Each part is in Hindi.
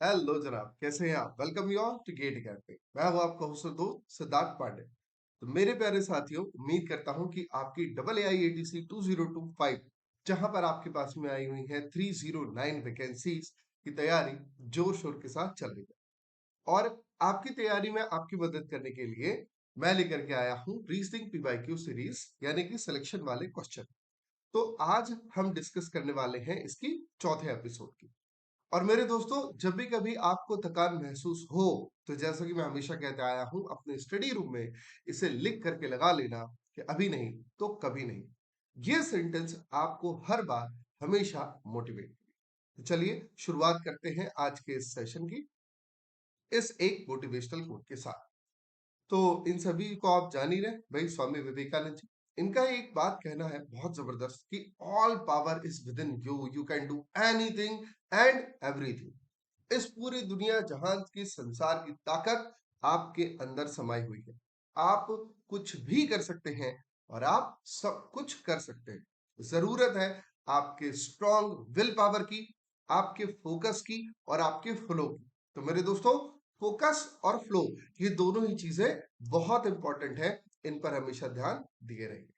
हेलो जनाब, कैसे हैं आप? Welcome you all to GATE academy. मैं हूं आपका होस्ट दोस्त सिद्धार्थ पांडे। तो मेरे प्यारे साथियों, उम्मीद करता हूं कि आपकी डबल आई आई टी सी 2025, जहां पर आपके पास में आई हुई है 309 वैकेंसीज की तैयारी जोर शोर के साथ चल रही है। और आपकी तैयारी में आपकी मदद करने के लिए मैं लेकर के आया हूं रीजनिंग पीवाईक्यू सीरीज, यानी कि सिलेक्शन वाले क्वेश्चन। तो आज हम डिस्कस करने वाले हैं इसकी चौथे एपिसोड की। और मेरे दोस्तों, जब भी कभी आपको थकान महसूस हो, तो जैसा कि मैं हमेशा कहते आया हूं, अपने स्टडी रूम में इसे लिख करके लगा लेना कि अभी नहीं तो कभी नहीं। ये सेंटेंस आपको हर बार हमेशा मोटिवेट करेगी। तो चलिए शुरुआत करते हैं आज के इस सेशन की, इस एक मोटिवेशनल कोट के साथ। तो इन सभी को आप जान ही रहे भाई, स्वामी विवेकानंद जी। इनका एक बात कहना है बहुत जबरदस्त कि all power is with in you, you can do anything and everything. इस पूरी दुनिया जहान की संसार की ताकत आपके अंदर समाई हुई है। आप कुछ भी कर सकते हैं और आप सब कुछ कर सकते हैं। जरूरत है आपके स्ट्रॉन्ग विल पावर की, आपके फोकस की और आपके फ्लो की। तो मेरे दोस्तों, फोकस और फ्लो, ये दोनों ही चीजें बहुत इंपॉर्टेंट है। इन पर हमेशा ध्यान दिए रहेंगे।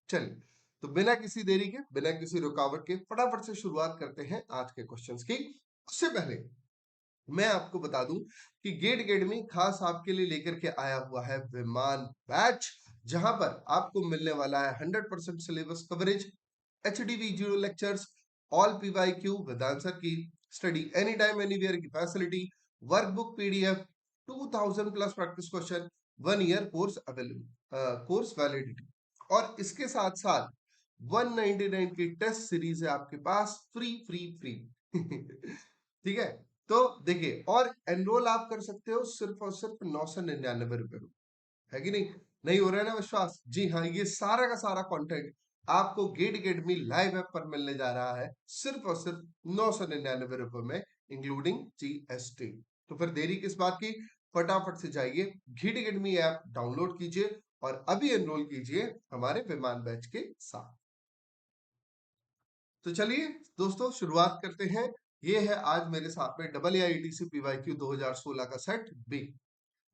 चलिए, तो बिना किसी देरी के, बिना किसी रुकावट के फटाफट से शुरुआत करते हैं आज के क्वेश्चंस की। उससे पहले मैं आपको बता दूं कि गेट एकेडमी खास आपके लिए लेकर के आया हुआ है विमान बैच, जहां पर आपको मिलने वाला है 100% syllabus coverage, H D video lectures, all PYQ with answer की, स्टडी एनी टाइम एनीवेयर की facility, workbook PDF, 2000 plus practice question, 1 year course available, course validity. और इसके साथ साथ 199 की टेस्ट सीरीज है आपके पास, फ्री फ्री फ्री। ठीक है। तो देखिए, और एनरोल आप कर सकते हो सिर्फ और सिर्फ 999 रुपए में। है कि नहीं? नहीं हो रहा है ना विश्वास? जी हाँ, ये सारा का सारा कंटेंट आपको गेट अकेडमी लाइव ऐप पर मिलने जा रहा है सिर्फ और सिर्फ 999 रुपए में, इंक्लूडिंग जीएसटी। तो फिर देरी किस बात की? फटाफट से जाइए, गेट अकेडमी ऐप डाउनलोड कीजिए और अभी एनरोल कीजिए हमारे विमान बैच के साथ। तो चलिए दोस्तों, शुरुआत करते हैं। ये है आज मेरे साथ में double I T C PYQ 2016 का सेट बी।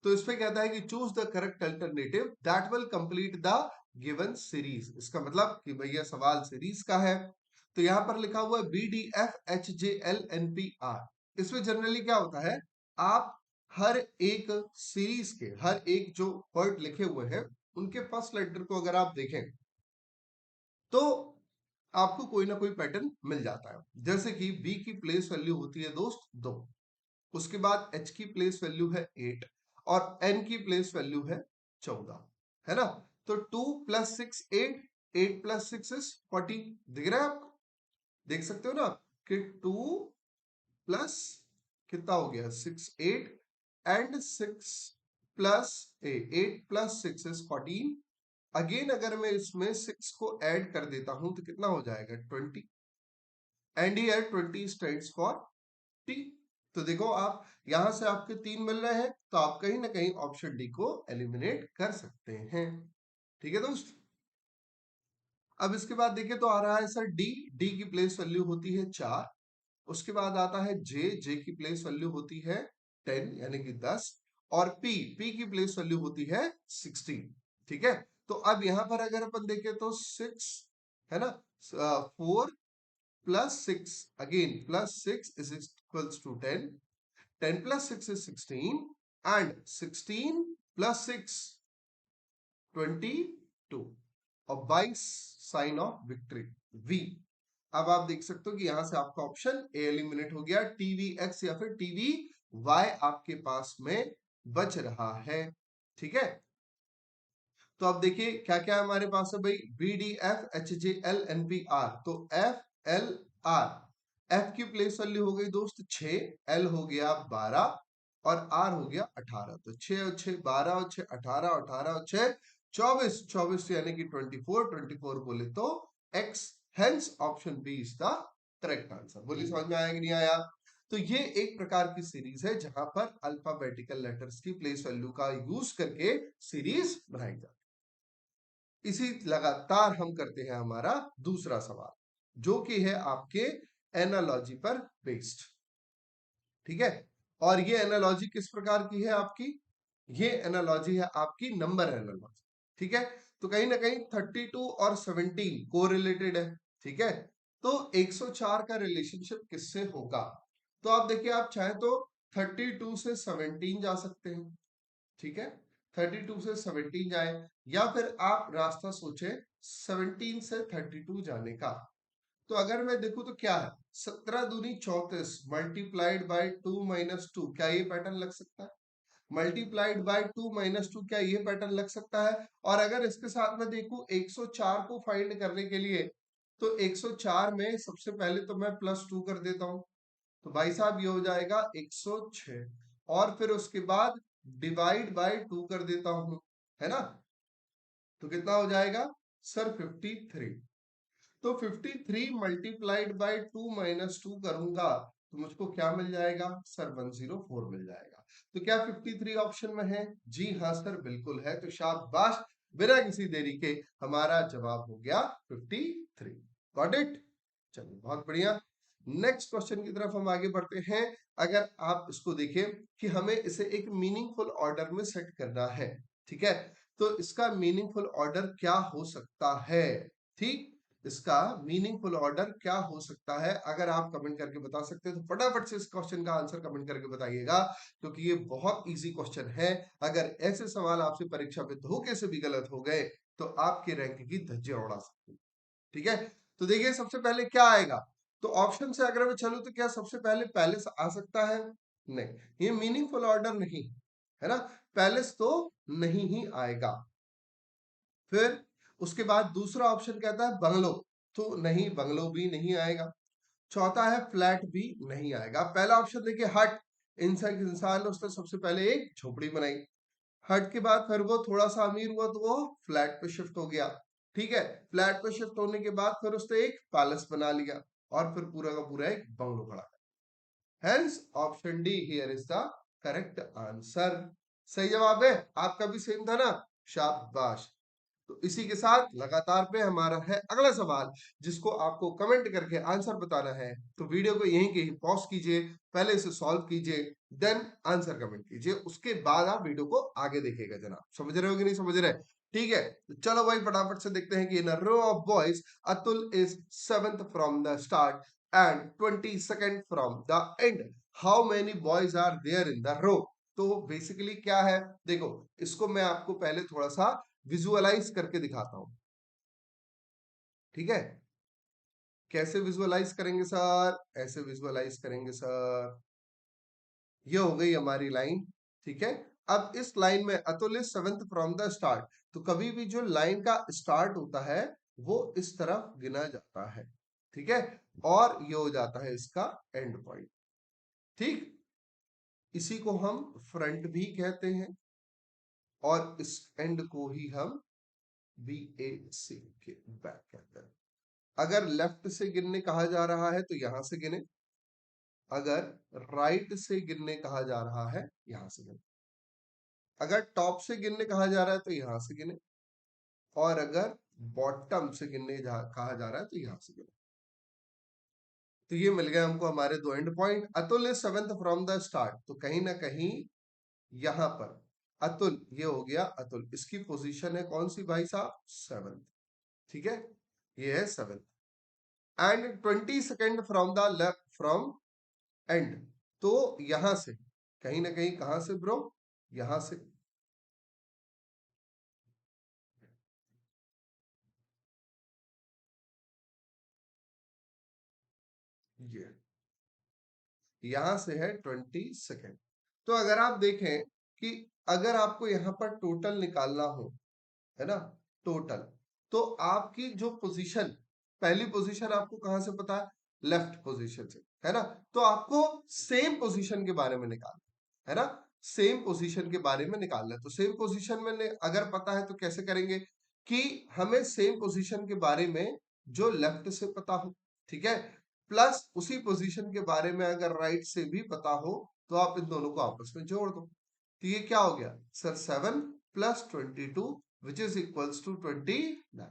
तो इसमें कहता है कि choose the correct alternative that will complete the given series. इसका मतलब कि भैया सवाल सीरीज का है। तो यहां पर लिखा हुआ है B D F H J L N P R. इसमें जनरली क्या होता है, आप हर एक सीरीज के हर एक जो वर्ड लिखे हुए हैं, उनके फर्स्ट लेटर को अगर आप देखें तो आपको कोई ना कोई पैटर्न मिल जाता है। जैसे कि बी की प्लेस वैल्यू होती है दोस्त 2, उसके बाद एच की प्लेस वैल्यू है 8 और एन की प्लेस वैल्यू है 14, है ना? तो 2 + 6 8, 8 + 6 इज 40। दिख रहा है आपको? देख सकते हो ना कि 2 प्लस कितना हो गया 6 8 एंड 6 प्लस 8 + 6 इज 14। अगेन अगर मैं इसमें 6 को ऐड कर देता हूं तो कितना हो जाएगा 20, and here 20 stands for T. तो देखो, आप यहां से आपके 3 मिल रहे हैं, तो आप कहीं ना कहीं ऑप्शन डी को एलिमिनेट कर सकते हैं। ठीक है दोस्त। अब इसके बाद देखिए तो आ रहा है सर डी। डी की प्लेस वैल्यू होती है 4। उसके बाद आता है जे। जे की प्लेस वैल्यू होती है 10 यानी कि 10। और पी। पी की प्लेस वैल्यू होती है 16। ठीक है। तो अब यहां पर अगर अपन देखें तो 6, है ना, 4 + 6, again +6 is equals to 10, 10 + 6 is 16, and 16 + 6 22, और 22 साइन ऑफ विक्ट्री वी। अब आप देख सकते हो कि यहां से आपका ऑप्शन ए एलिमिनेट हो गया, टीवी एक्स या फिर टीवी वाई आपके पास में बच रहा है। ठीक है। तो अब देखिए क्या क्या हमारे पास है भाई, B D F H J L N P R. तो एफ एल आर, एफ की प्लेस वैल्यू हो गई दोस्त 6, एल हो गया 12 और आर हो गया 18। तो 6 और 6 12 और 6 18, 18 और 6 24, 24 यानी कि 24, 24 बोले तो X. Hence option B is the correct answer. बोलिए समझ में आया कि नहीं आया? तो ये एक प्रकार की सीरीज है जहां पर अल्फाबेटिकल लेटर्स की प्लेस वैल्यू का यूज करके सीरीज बनाई जाती है। इसी लगातार हम करते हैं हमारा दूसरा सवाल, जो कि है आपके एनालॉजी पर बेस्ड। ठीक है। और ये एनालॉजी किस प्रकार की है आपकी, ये एनालॉजी है आपकी नंबर एनालॉजी, ठीक है। तो कहीं ना कहीं 32 और 17 कोरिलेटेड है, ठीक है। तो 104 का रिलेशनशिप किससे होगा, तो आप देखिए, आप चाहे तो 32 से 17 जा सकते हैं, ठीक है। 32 से 17 जाए, या फिर आप रास्ता सोचे 17 से 32 जाने का। तो अगर मैं देखूं तो क्या है, 17 दूनी 34 मल्टीप्लाइड बाय 2 माइनस 2, क्या ये पैटर्न लग सकता है, मल्टीप्लाइड बाय 2 माइनस 2, क्या ये पैटर्न लग सकता है। और अगर इसके साथ में देखूं 104 को फाइंड करने के लिए, तो 104 में सबसे पहले तो मैं +2 कर देता हूं, तो भाई साहब ये हो जाएगा 106, और फिर उसके बाद डिवाइड बाय 2 कर देता हूं, है ना। तो कितना हो जाएगा सर 53। तो 53 मल्टीप्लाइड बाय 2 माइनस 2 करूंगा, तो मुझको क्या मिल जाएगा सर 104 मिल जाएगा। तो क्या 53 ऑप्शन में है, जी हाँ सर बिल्कुल है। तो शाबाश, बिना किसी देरी के हमारा जवाब हो गया 53। गॉट इट, चलिए बहुत बढ़िया। नेक्स्ट क्वेश्चन की तरफ हम आगे बढ़ते हैं। अगर आप इसको देखें कि हमें इसे एक मीनिंगफुल ऑर्डर में सेट करना है, ठीक है। तो इसका मीनिंगफुल ऑर्डर क्या हो सकता है, ठीक, इसका मीनिंगफुल ऑर्डर क्या हो सकता है, अगर आप कमेंट करके बता सकते हैं तो फटाफट से इस क्वेश्चन का आंसर कमेंट करके बताइएगा, क्योंकि ये बहुत इजी क्वेश्चन है। अगर ऐसे सवाल आपसे परीक्षा में धोखे से भी गलत हो गए तो आपके रैंक की धज्जियां उड़ा सकते हैं, ठीक है। तो देखिए सबसे पहले क्या आएगा, तो ऑप्शन से अगर मैं चलूं तो क्या सबसे पहले पैलेस आ सकता है, नहीं, ये मीनिंगफुल ऑर्डर नहीं है ना, पैलेस तो नहीं ही आएगा। फिर उसके बाद दूसरा ऑप्शन कहता है बंगलो, तो नहीं, बंगलो भी नहीं आएगा। चौथा है फ्लैट, भी नहीं आएगा। पहला ऑप्शन देखिए हट, इंसान ने उसने सबसे पहले एक झोपड़ी बनाई, हट के बाद फिर वो थोड़ा सा अमीर हुआ तो वो फ्लैट पे शिफ्ट हो गया, ठीक है। फ्लैट पे शिफ्ट होने के बाद फिर उसने एक पैलेस बना लिया, और फिर पूरा का पूरा एक बंगलो खड़ा। Hence option D here is the correct answer. सही जवाब है आपका भी, सेम था ना, शाबाश। तो इसी के साथ लगातार पे हमारा है अगला सवाल, जिसको आपको कमेंट करके आंसर बताना है। तो वीडियो को यहीं के पॉज कीजिए, पहले इसे सॉल्व कीजिए, देन आंसर कमेंट कीजिए, उसके बाद आप वीडियो को आगे देखिएगा जनाब। समझ रहे हो कि नहीं समझ रहे, ठीक है। तो चलो भाई फटाफट से देखते हैं कि in a row of boys Atul is 7th from the start and 22nd from the end, how many boys are there in the row. तो बेसिकली क्या है, देखो इसको मैं आपको पहले थोड़ा सा विजुअलाइज करके दिखाता हूं, ठीक है। कैसे विजुअलाइज करेंगे सर, ऐसे विजुअलाइज करेंगे सर। ये हो गई हमारी लाइन, ठीक है। अब इस लाइन में Atul is 7th from the start, तो कभी भी जो लाइन का स्टार्ट होता है वो इस तरफ गिना जाता है, ठीक है, और ये हो जाता है इसका एंड पॉइंट, ठीक। इसी को हम फ्रंट भी कहते हैं, और इस एंड को ही हम बी ए सी के बैक कहते हैं। अगर लेफ्ट से गिनने कहा जा रहा है तो यहां से गिने, अगर राइट से गिनने कहा जा रहा है यहां से गिने, अगर टॉप से गिनने कहा जा रहा है तो यहां से गिने, और अगर बॉटम से गिनने कहा जा रहा है तो यहां से गिने। तो ये मिल गया हमको हमारे दो and point. Atul is 7th from the start, तो कहीं ना कहीं यहां पर अतुल, ये हो गया अतुल, इसकी पोजीशन है कौन सी भाई साहब, 7th, ठीक है, ये है 7th। And 22nd from the left from and, तो यहां से कहीं ना कहीं, कहां से ब्रो, यहां से, ये यहां से है 22nd। तो अगर आप देखें कि अगर आपको यहां पर टोटल निकालना हो, है ना, टोटल, तो आपकी जो पोजीशन, पहली पोजीशन आपको कहां से पता है, लेफ्ट पोजीशन से, है ना। तो आपको सेम पोजीशन के बारे में निकालना है ना, सेम पोजीशन के बारे में निकालना है। तो सेम पोजीशन में अगर पता है तो कैसे करेंगे, कि हमें सेम पोजीशन के बारे में जो लेफ्ट से पता हो, ठीक है, प्लस उसी पोजीशन के बारे में अगर राइट से भी पता हो, तो आप इन दोनों को आपस में जोड़ दो। तो ये क्या हो गया sir, 7 + 22 which is equals to 29।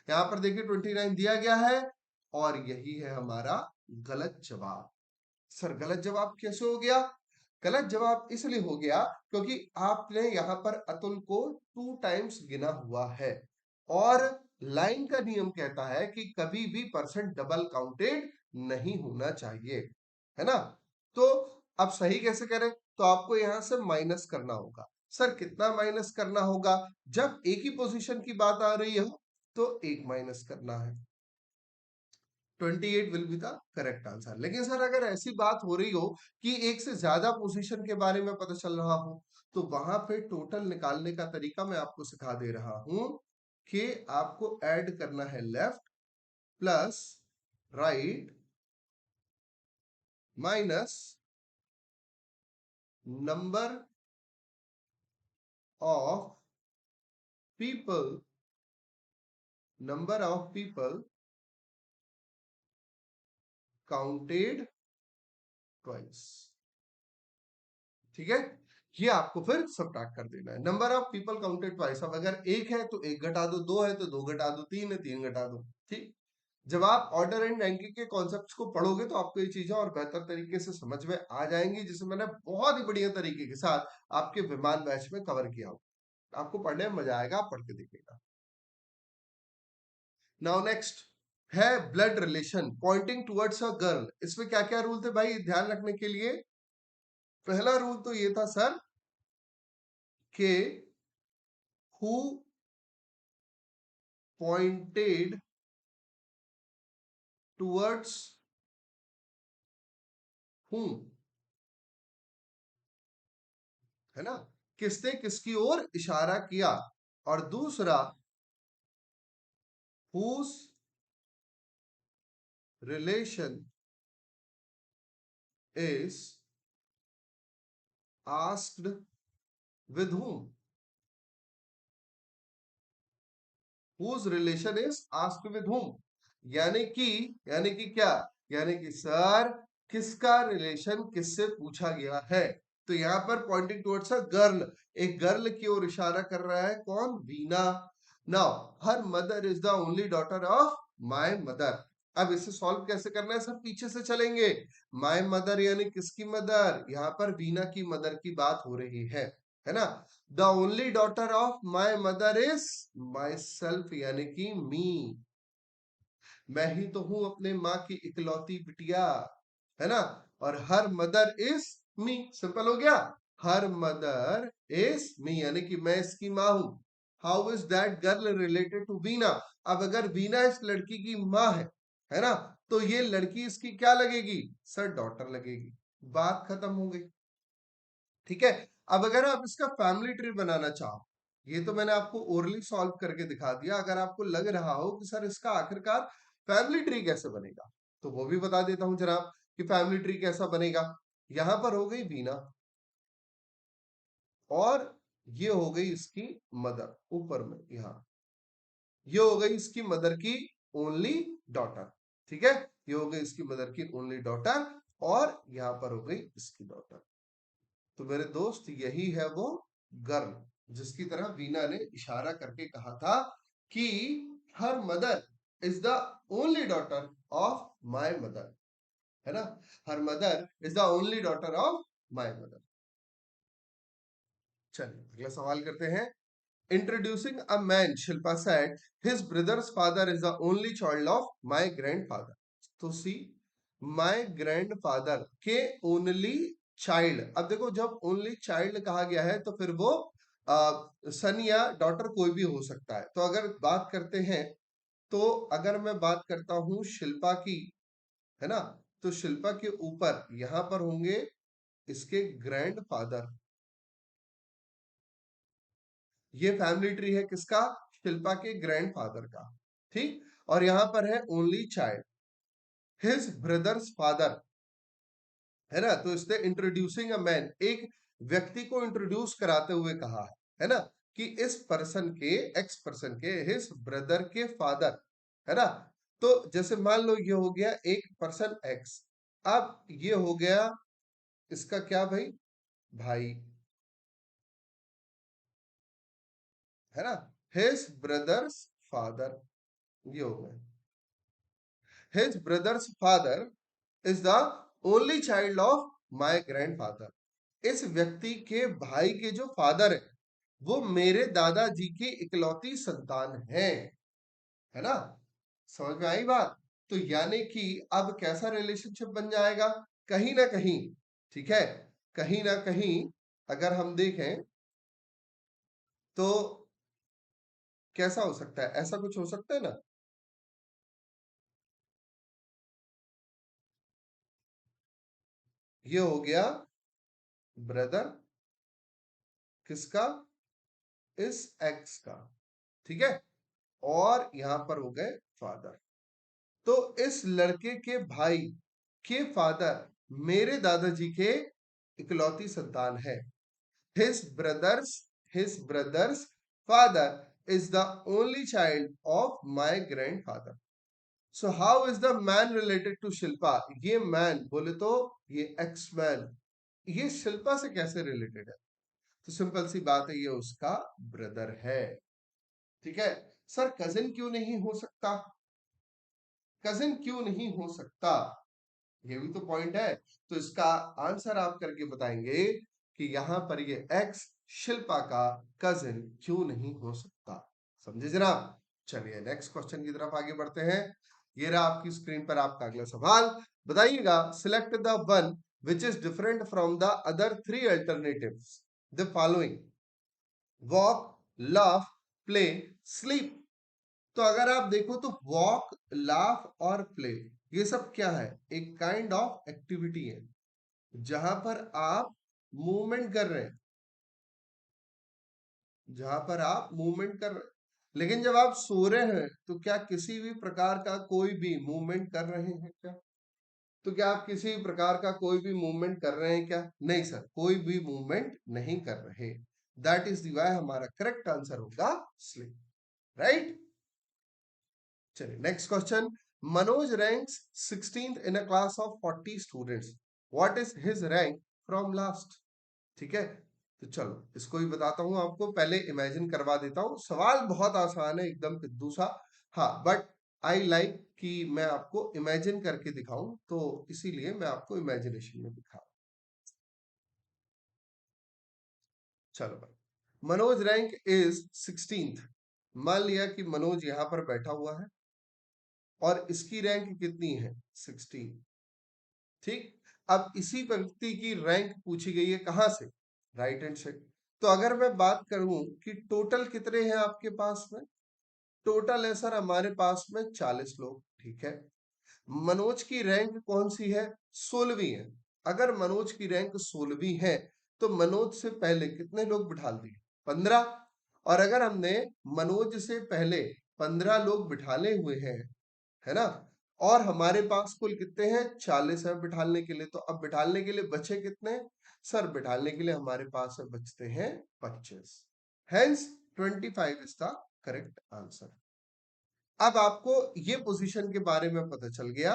यहां पर देखिए 29 दिया गया है, और यही है हमारा गलत जवाब। सर गलत जवाब कैसे हो गया? गलत जवाब इसलिए हो गया क्योंकि आपने यहां पर अतुल को 2 टाइम्स गिना हुआ है, और लाइन का नियम कहता है कि कभी भी परसेंट डबल काउंटेड नहीं होना चाहिए, है ना? तो अब सही कैसे करें? तो आपको यहां से माइनस करना होगा। सर कितना माइनस करना होगा? जब एक ही पोजीशन की बात आ रही हो तो एक माइनस करना है। 28 will be the correct answer. लेकिन सर अगर ऐसी बात हो रही हो कि एक से ज्यादा पोजीशन के बारे में पता चल रहा हो, तो वहां पे टोटल निकालने का तरीका मैं आपको सिखा दे रहा हूं कि आपको ऐड करना है left plus right minus number of people, number of people counted twice. ठीक है, ये आपको फिर सबट्रैक्ट कर देना है। Number of people counted twice, अब अगर एक है तो एक घटा दो, दो है तो दो घटा दो, तीन है तीन घटा दो। ठीक, जब आप ऑर्डर एंड रैंकिंग के कॉन्सेप्ट्स को पढ़ोगे तो आपको ये चीजें और बेहतर तरीके से समझ में आ जाएंगी, जिसे मैंने बहुत ही बढ़िया तरीके के साथ आपके विमान बैच में कवर किया हो। आपको पढ़ने में मजा आएगा, आप पढ़ के देखिएगा। नाउ नेक्स्ट है blood relation pointing towards a girl. इसमें क्या क्या रूल थे भाई ध्यान रखने के लिए? पहला रूल तो ये था सर कि हु पॉइंटेड टुवर्ड्स whom, है ना, किसने किसकी ओर इशारा किया। और दूसरा whose relation is asked with whom, whose relation is asked with whom, यानी कि क्या, यानी कि सर किसका रिलेशन किससे पूछा गया है। तो यहां पर पॉइंटिंग टुवर्ड्स अ गर्ल, एक गर्ल की ओर इशारा कर रहा है, कौन? Veena. Now her mother is the only daughter of my mother. अब इसे सॉल्व कैसे करना है? सब पीछे से चलेंगे। माय मदर यानी किसकी मदर? यहां पर वीना की मदर की बात हो रही है ना? The only daughter of my mother is my self, यानी कि मी। मैं ही तो हूं अपने माँ की इकलौती बिटिया, है ना? और her mother is me, simple हो गया। हर मदर इज मी यानी कि मैं इसकी माँ हूं। How is that girl related to Veena? अब अगर वीना इस लड़की की माँ है ना, तो ये लड़की इसकी क्या लगेगी? सर डॉटर लगेगी। बात खत्म हो गई। ठीक है, अब अगर आप इसका फैमिली ट्री बनाना चाहो, ये तो मैंने आपको ओरली सॉल्व करके दिखा दिया। अगर आपको लग रहा हो कि सर इसका आखिरकार फैमिली ट्री कैसे बनेगा, तो वो भी बता देता हूं जनाब कि फैमिली ट्री कैसा बनेगा। यहां पर हो गई वीना, और ये हो गई इसकी मदर ऊपर में, यहां ये हो गई इसकी मदर की ओनली डॉटर। ठीक है, ये हो गई इसकी मदर की ओनली डॉटर, और यहां पर हो गई इसकी डॉटर। तो मेरे दोस्त यही है वो गर्ल जिसकी तरह वीना ने इशारा करके कहा था कि her mother is the only daughter of my mother, है ना? Her mother is the only daughter of my mother. चलिए अगला सवाल करते हैं। Introducing a man, Shilpa said his brothers father is the only child of my grandfather. तो सी, माय ग्रैंडफादर के ओनली चाइल्ड। अब देखो जब ओनली चाइल्ड कहा गया है तो फिर वो सन या डॉटर कोई भी हो सकता है। तो अगर बात करते हैं, तो अगर मैं बात करता हूं शिल्पा की, है ना, तो शिल्पा के ऊपर यहां पर होंगे इसके ग्रैंडफादर। ये फैमिली ट्री है किसका? शिल्पा के ग्रैंडफादर का। ठीक, और यहां पर है only child, his brothers father, है ना? तो इसने इंट्रोड्यूसिंग अ मैन, एक व्यक्ति को इंट्रोड्यूस कराते हुए कहा है ना, कि इस पर्सन के, एक्स पर्सन के हिज ब्रदर के फादर, है ना? तो जैसे मान लो ये हो गया एक पर्सन एक्स, अब ये हो गया इसका क्या भाई? भाई, है ना? हिज ब्रदर्स फादर, ये हो गया his brothers father is the only child of my grandfather. इस व्यक्ति के भाई के जो फादर है वो मेरे दादाजी की इकलौती संतान है ना। समझ में आई बात। तो यानी कि अब कैसा रिलेशनशिप बन जाएगा, कहीं ना कहीं, ठीक है, कहीं ना कहीं अगर हम देखें तो कैसा हो सकता है, ऐसा कुछ हो सकता है ना। ये हो गया ब्रदर किसका, इस एक्स का, ठीक है, और यहां पर हो गए फादर। तो इस लड़के के भाई के फादर मेरे दादाजी के इकलौती संतान है। His brothers his brothers father is the only child of my grandfather. So how is the man related to Shilpa. ये मैन बोले तो ये एक्स मैन, ये शिल्पा से कैसे रिलेटेड है। तो सिंपल सी बात है, ये उसका ब्रदर है। ठीक है सर, कजिन क्यों नहीं हो सकता, कजिन क्यों नहीं हो सकता, ये भी तो पॉइंट है। तो इसका आंसर आप करके बताएंगे कि यहां पर ये एक्स शिल्पा का कजिन क्यों नहीं हो सकता। समझे जनाब। चलिए नेक्स्ट क्वेश्चन की तरफ आगे बढ़ते हैं। ये रहा आपकी स्क्रीन पर आपका अगला सवाल। बताइएगा, select the one which is different from the other three alternatives the following, walk, laugh, play, sleep. तो अगर आप देखो तो वॉक, लाफ और प्ले, ये सब क्या है, एक काइंड ऑफ एक्टिविटी है जहां पर आप मूवमेंट कर रहे हैं, जहां पर आप मूवमेंट कर रहे हैं। लेकिन जब आप सो रहे हैं तो क्या किसी भी प्रकार का कोई भी मूवमेंट कर रहे हैं क्या। तो क्या आप किसी भी प्रकार का कोई भी मूवमेंट कर रहे हैं क्या, नहीं सर, कोई भी मूवमेंट नहीं कर रहे। दैट इज दी वाई हमारा करेक्ट आंसर होगा स्लीप, राइट। चलिए next question. Manoj ranks 16th in a class of 40 students, what is his rank from last. ठीक है, तो चलो इसको भी बताता हूं आपको, पहले इमेजिन करवा देता हूं। सवाल बहुत आसान है, एकदम पिद्दू सा। हाँ बट आई लाइक कि मैं आपको इमेजिन करके दिखाऊं, तो इसीलिए मैं आपको इमेजिनेशन में दिखा। चलो भाई, मनोज रैंक इज 16th। मान लिया कि मनोज यहां पर बैठा हुआ है और इसकी रैंक कितनी है, 16। ठीक, अब इसी व्यक्ति की रैंक पूछी गई है कहां से, राइट हैंड से। तो अगर मैं बात करूं कि टोटल कितने हैं आपके पास में, टोटल है सर हमारे पास में 40 लोग, ठीक है। मनोज की रैंक कौन सी है, 16वीं है। अगर मनोज की रैंक 16वीं है तो मनोज से पहले कितने लोग बिठा दिए, 15। और अगर हमने मनोज से पहले 15 लोग बिठाले हुए हैं, है ना, और हमारे पास कुल कितने हैं, 40 है बिठाने के लिए। तो अब बिठाने के लिए बचे कितने, सर बिठाने के लिए हमारे पास बचते हैं 25। Hence 25 is the correct answer. अब आपको ये पोजीशन के बारे में पता चल गया,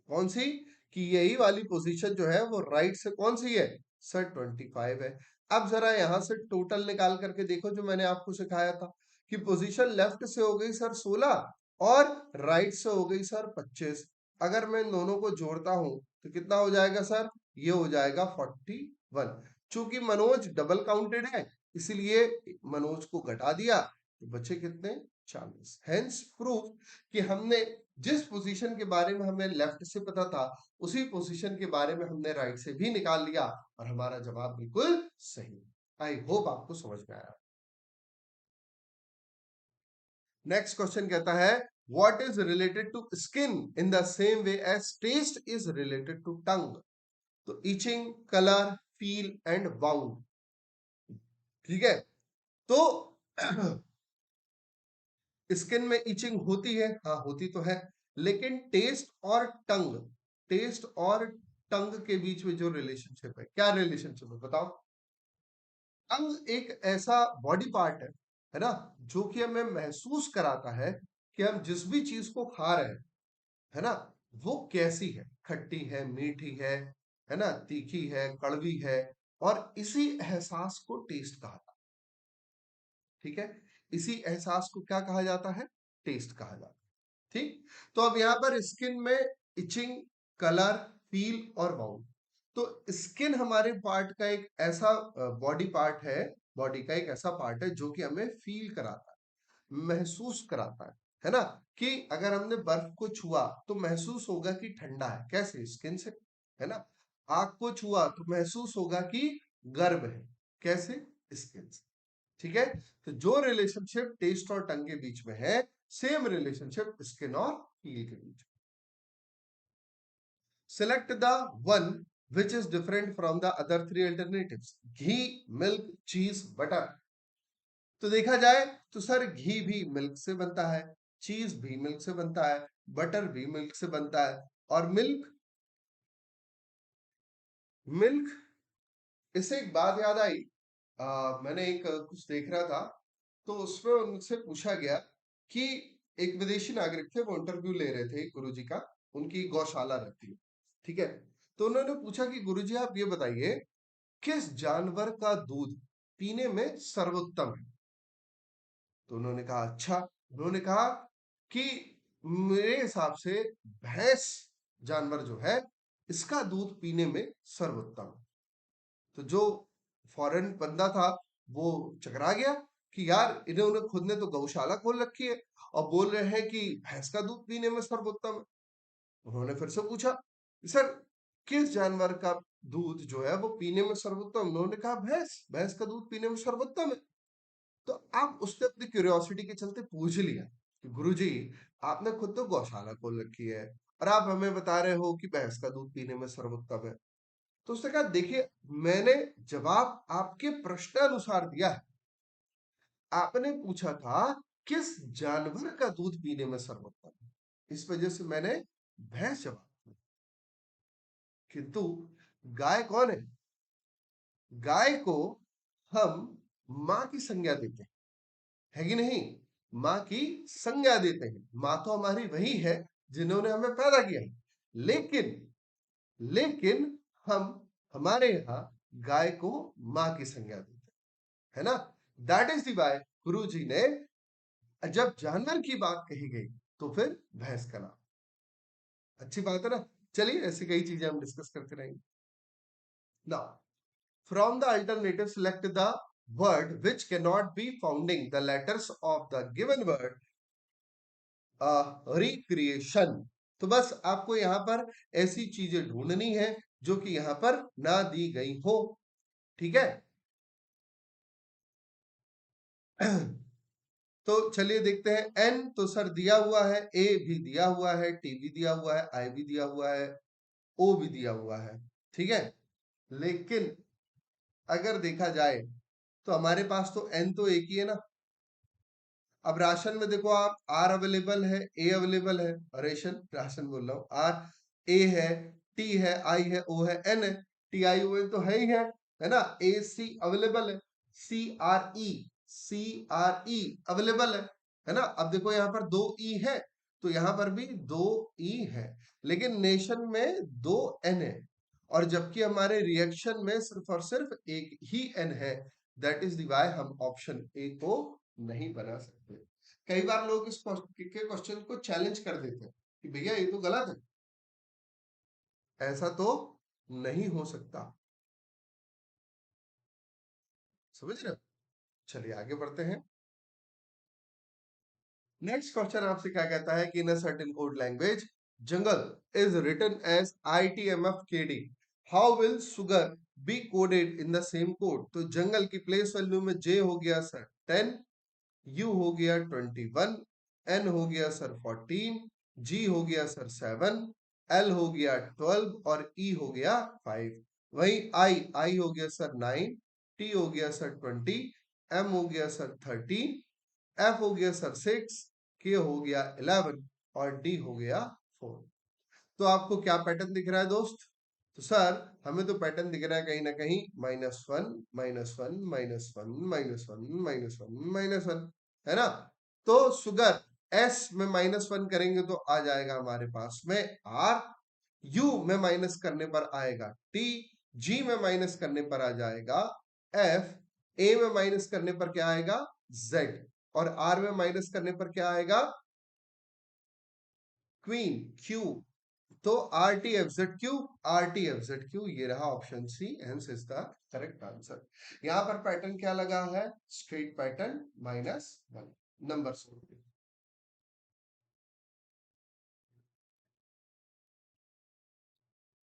कौन सी, कि यही वाली पोजीशन जो है वो राइट से कौन सी है, सर 25 है। अब जरा यहां से टोटल निकाल करके देखो, जो मैंने आपको सिखाया था कि पोजीशन लेफ्ट से हो गई सर 16 और राइट से हो गई सर 25। अगर मैं इन दोनों को जोड़ता हूं तो कितना हो जाएगा सर, ये हो जाएगा 41। चूंकि मनोज डबल काउंटेड है इसलिए मनोज को घटा दिया, तो बचे कितने, 40। हेंस प्रूफ कि हमने जिस पोजीशन के बारे में हमें लेफ्ट से पता था उसी पोजीशन के बारे में हमने राइट से भी निकाल लिया और हमारा जवाब बिल्कुल सही। आई होप आपको समझ में आया। नेक्स्ट क्वेश्चन कहता है, what is related to skin in the same way as taste is related to tongue. तो itching, colour, feel and bound. ठीक है, तो स्किन में इचिंग होती है, हाँ होती तो है, लेकिन टेस्ट और टंग के बीच में जो रिलेशनशिप है, क्या रिलेशनशिप है बताओ। टंग एक ऐसा बॉडी पार्ट है ना, जो कि हमें महसूस कराता है कि हम जिस भी चीज को खा रहे हैं, है ना, वो कैसी है, खट्टी है, मीठी है ना, तीखी है, कड़वी है। और इसी एहसास को टेस्ट कहा जाता है। ठीक है, इसी एहसास को क्या कहा जाता है, टेस्ट कहा जाता है। ठीक, तो अब यहां पर स्किन में इचिंग, कलर, फील और बाउंड। तो स्किन हमारे पार्ट का एक ऐसा बॉडी पार्ट है, बॉडी का एक ऐसा पार्ट है जो कि हमें फील कराता है, महसूस कराता है ना? कि अगर हमने बर्फ को छुआ तो महसूस होगा कि ठंडा है, कैसे? स्किन से, है ना? आग को छुआ तो महसूस होगा कि गर्म है, कैसे? स्किन से। ठीक है? तो जो रिलेशनशिप टेस्ट और टंग के बीच में है, सेम रिलेशनशिप स्किन और फील के बीच में। Select the one which is different from the other three alternatives. Ghee, milk, चीज, बटर। तो देखा जाए तो सर घी भी मिल्क से बनता है, चीज भी मिल्क से बनता है, बटर भी मिल्क से बनता है, और मिल्क, मिल्क, इससे एक बात याद आई। मैंने एक कुछ देख रहा था, तो उसमें उनसे पूछा गया कि एक विदेशी नागरिक थे, वो इंटरव्यू ले रहे थे गुरुजी का, उनकी गौशाला रहती है, ठीक है? तो उन्होंने पूछा कि गुरुजी आप ये बताइए, किस जानवर का दूध पीने में सर्वोत्तम है? तो उन्होंने कहा अच्छा, उन्होंने कहा कि मेरे हिसाब से भैंस जानवर जो है, इसका दूध पीने में सर्वोत्तम है। तो जो फॉरेन बंदा था वो चकरा गया कि यार इन्होंने खुद ने तो गौशाला खोल रखी है और बोल रहे हैं कि भैंस का दूध पीने में सर्वोत्तम है। उन्होंने फिर से पूछा, सर किस जानवर का दूध जो है वो पीने में सर्वोत्तम? उन्होंने कहा भैंस, भैंस का दूध पीने में सर्वोत्तम है। तो अब उसने अपनी क्यूरियोसिटी के चलते पूछ लिया कि गुरुजी आपने खुद तो गौशाला खोल रखी है और आप हमें बता रहे हो कि भैंस का दूध पीने में सर्वोत्तम है। तो उसने कहा देखिए, मैंने जवाब आपके प्रश्नानुसार दिया है। आपने पूछा था किस जानवर का दूध पीने में सर्वोत्तम है, इस वजह से मैंने भैंस जवाब दिया। किंतु गाय कौन है? गाय को हम मां की संज्ञा देते हैं, है कि नहीं? मां की संज्ञा देते हैं। मां तो हमारी वही है जिन्होंने हमें पैदा किया है, लेकिन लेकिन हम हमारे यहाँ गाय को मां की संज्ञा देते हैं, है ना? दैट इज दी वाई गुरु जी ने जब जानवर की बात कही गई तो फिर भैंस का नाम। अच्छी बात है ना? चलिए ऐसी कई चीजें हम डिस्कस करते रहेंगे। Now from the alternative select the word which cannot be founding the letters of the given word recreation. तो बस आपको यहां पर ऐसी चीजें ढूंढनी है जो कि यहां पर ना दी गई हो, ठीक है? तो चलिए देखते हैं। एन तो सर दिया हुआ है, ए भी दिया हुआ है, टी भी दिया हुआ है, आई भी दिया हुआ है, ओ भी दिया हुआ है, ठीक है? लेकिन अगर देखा जाए तो हमारे पास तो एन तो एक ही है ना। अब राशन में देखो आप, आर अवेलेबल है, ए अवेलेबल है, रेशन राशन बोल रहा हूँ, आर, ए है, टी है, आई है, ओ है, एन है। टी आई ओ एन तो है ही है ना? ए सी अवेलेबल है, सी आर ई अवेलेबल है ना? अब देखो यहाँ पर दो ई है, तो यहाँ पर भी दो ई है, लेकिन नेशन में दो एन है, और जबकि हमारे रिएक्शन में सिर्फ और सिर्फ एक ही एन है। दैट इज वाई हम ऑप्शन ए को नहीं बना सकते। कई बार लोग इस क्वेश्चन को चैलेंज कर देते हैं कि भैया ये तो गलत है, ऐसा तो नहीं हो सकता। समझ रहे हो? चलिए आगे बढ़ते हैं। नेक्स्ट क्वेश्चन आपसे क्या कहता है कि in a certain code language jungle is written as ITMF KD, how will sugar be coded in the same code? तो जंगल की प्लेस वैल्यू में जे हो गया सर 10, यू हो गया 21, एन हो गया सर 14, जी हो गया सर 7, एल हो गया 12 और ई हो गया 5। वही आई हो गया सर 9, टी हो गया सर 20, एम हो गया सर 13, एफ हो गया सर 6, के हो गया 11 और डी हो गया 4। तो आपको क्या पैटर्न दिख रहा है दोस्त? तो सर हमें तो पैटर्न दिख रहा है कहीं ना कहीं -1 -1 -1 -1 -1 -1, है ना? तो शुगर एस में -1 करेंगे तो आ जाएगा हमारे पास में आर, यू में माइनस करने पर आएगा टी, जी में माइनस करने पर आ जाएगा एफ, ए में माइनस करने पर क्या आएगा जेड, और आर में माइनस करने पर क्या आएगा क्वीन क्यू, तो RTFZQ ये रहा option C, hence is the correct answer. यहां पर पैटर्न क्या लगा है, स्ट्रेट पैटर्न -1 नंबर।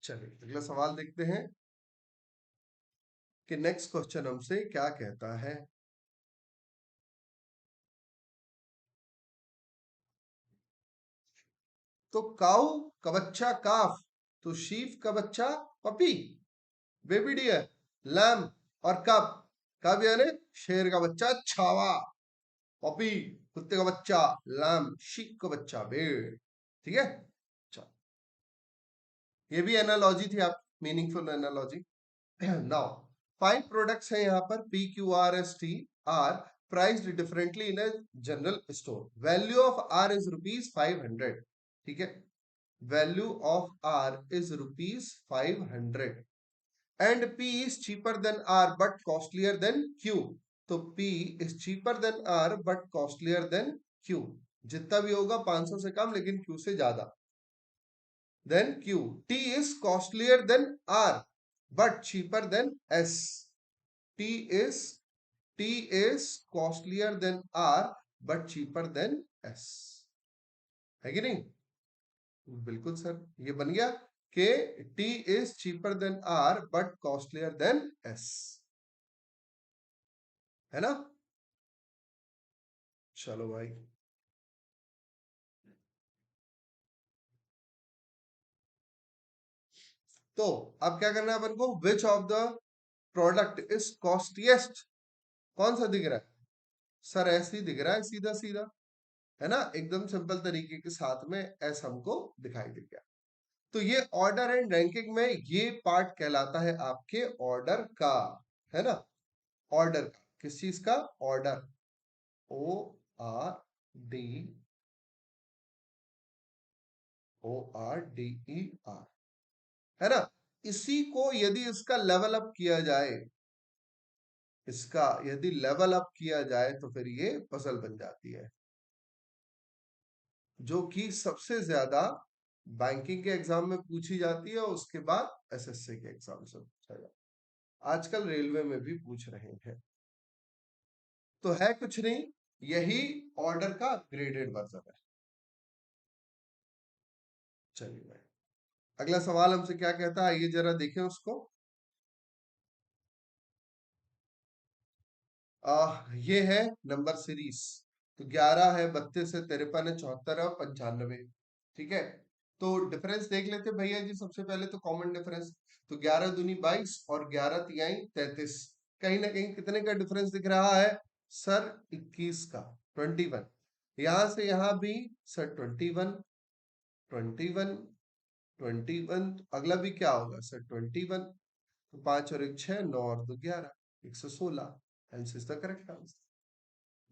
चलिए अगला सवाल देखते हैं कि नेक्स्ट क्वेश्चन हमसे क्या कहता है। तो काऊ का बच्चा काफ, तो शीफ का बच्चा पपी, बेबी डियर, लैम और कब, कब यानी शेर का बच्चा छावा, पपी कुत्ते का बच्चा, लैम शीप का बच्चा भेड़। ठीक है, अच्छा ये भी एनालॉजी थी आप, meaningful analogy. Now five products है यहाँ पर PQRST are priced differently in a general store, value of R is ₹500। ठीक है, value of R is ₹500 and P is cheaper than R but costlier than Q। तो P is cheaper than R but costlier than Q, जितना भी होगा 500 से कम लेकिन Q से ज्यादा। then Q, T is costlier than R but cheaper than S। T is costlier than R but cheaper than S, है कि नहीं? बिल्कुल सर, ये बन गया कि T is cheaper than R but costlier than S, है ना? चलो भाई, तो अब क्या करना है अपन को, which of the product is costiest, कौन सा दिख रहा है सर, ऐसे ही दिख रहा है सीधा सीधा, है ना, एकदम सिंपल तरीके के साथ में ऐसा हमको दिखाई दे गया। तो ये ऑर्डर एंड रैंकिंग में ये पार्ट कहलाता है आपके ऑर्डर का, है ना, ऑर्डर का, किस चीज का, ऑर्डर, ORD, ORDER, है ना। इसी को यदि इसका लेवल अप किया जाए, इसका यदि लेवल अप किया जाए तो फिर ये पजल बन जाती है, जो कि सबसे ज्यादा बैंकिंग के एग्जाम में पूछी जाती है और उसके बाद SSC के एग्जाम से पूछा जाता है, आजकल रेलवे में भी पूछ रहे हैं। तो है कुछ नहीं, यही ऑर्डर का ग्रेडेड वर्जन है। चलिए भाई, अगला सवाल हमसे क्या कहता है, ये जरा देखें उसको। ये है नंबर सीरीज, तो 11 है, 32 है, 53 है, 74 है और 95। ठीक है, तो डिफरेंस देख लेते भैया जी, सबसे पहले तो कॉमन डिफरेंस, तो 11 दूनी 22 और 11 तिहाई 33, कहीं ना कहीं कितने का डिफरेंस दिख रहा है सर, 21 का, 21। यहां से यहां भी सर 21, 21, 21, अगला भी क्या होगा सर 21, तो 5 और 1 6, 9 और 2 11, 116, answer is the correct answer.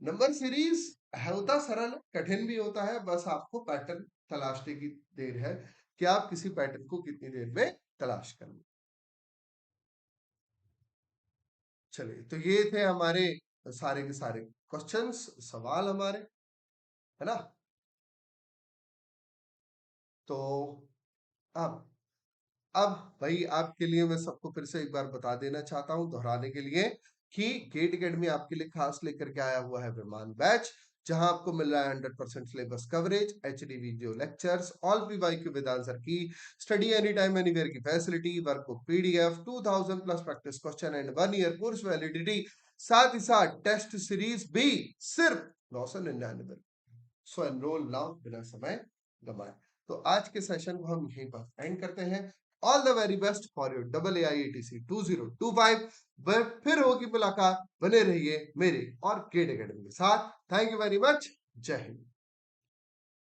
Number series होता सरल है, कठिन भी होता है, बस आपको पैटर्न तलाशने की देर है कि आप किसी पैटर्न को कितनी देर में तलाश कर लो। चलिए, तो ये थे हमारे सारे के सारे क्वेश्चंस, सवाल हमारे, है ना। तो अब अब भाई आपके लिए मैं सबको फिर से एक बार बता देना चाहता हूं, दोहराने के लिए, कि गेट अकेडमी आपके लिए खास लेकर के आया हुआ है विमान बैच, जहां आपको मिल रहा है 100% syllabus coverage, HD video lectures, all PYQ with answer की, स्टडी एनी टाइम एनीवेयर की facility, workbook PDF, 2000 plus practice question and 1 year course validity, साथ ही साथ टेस्ट सीरीज भी सिर्फ 999। सो एनरोल नाउ बिना समय गंवाए। तो आज के सेशन को हम यहीं पर एंड करते हैं। All the very best for your AAIATC 2025। फिर होगी मुलाकात, बने रहिए मेरे और गेट अकेडमी के साथ। थैंक यू वेरी मच, जय हिंद।